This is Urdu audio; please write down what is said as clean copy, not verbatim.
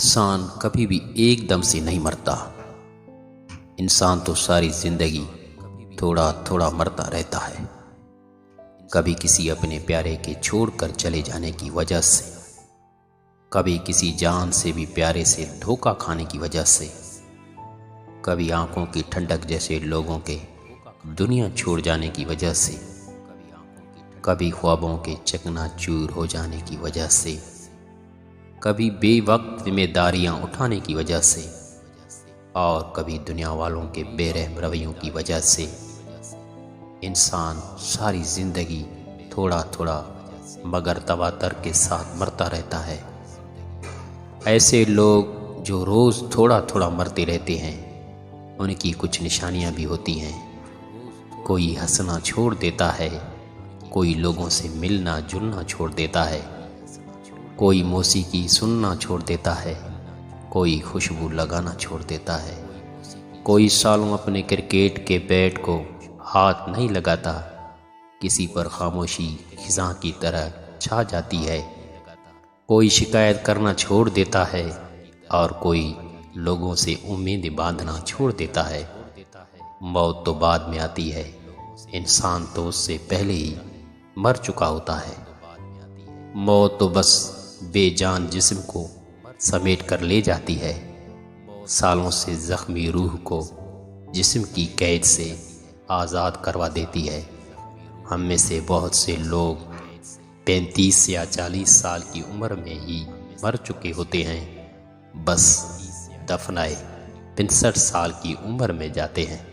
انسان کبھی بھی ایک دم سے نہیں مرتا۔ انسان تو ساری زندگی تھوڑا تھوڑا مرتا رہتا ہے، کبھی کسی اپنے پیارے کے چھوڑ کر چلے جانے کی وجہ سے، کبھی کسی جان سے بھی پیارے سے دھوکہ کھانے کی وجہ سے، کبھی آنکھوں کی ٹھنڈک جیسے لوگوں کے دنیا چھوڑ جانے کی وجہ سے، کبھی خوابوں کے چکنا چور ہو جانے کی وجہ سے، کبھی بے وقت ذمہ داریاں اٹھانے کی وجہ سے، اور کبھی دنیا والوں کے بے رحم رویوں کی وجہ سے انسان ساری زندگی تھوڑا تھوڑا مگر تواتر کے ساتھ مرتا رہتا ہے۔ ایسے لوگ جو روز تھوڑا تھوڑا مرتے رہتے ہیں، ان کی کچھ نشانیاں بھی ہوتی ہیں۔ کوئی ہنسنا چھوڑ دیتا ہے، کوئی لوگوں سے ملنا جلنا چھوڑ دیتا ہے، کوئی موسیقی سننا چھوڑ دیتا ہے، کوئی خوشبو لگانا چھوڑ دیتا ہے، کوئی سالوں اپنے کرکٹ کے بیٹ کو ہاتھ نہیں لگاتا، کسی پر خاموشی خزاں کی طرح چھا جاتی ہے، کوئی شکایت کرنا چھوڑ دیتا ہے، اور کوئی لوگوں سے امید باندھنا چھوڑ دیتا ہے۔ موت تو بعد میں آتی ہے، انسان تو اس سے پہلے ہی مر چکا ہوتا ہے۔ موت تو بس بے جان جسم کو سمیٹ کر لے جاتی ہے، سالوں سے زخمی روح کو جسم کی قید سے آزاد کروا دیتی ہے۔ ہم میں سے بہت سے لوگ 35 یا 40 سال کی عمر میں ہی مر چکے ہوتے ہیں، بس دفنائے 65 سال کی عمر میں جاتے ہیں۔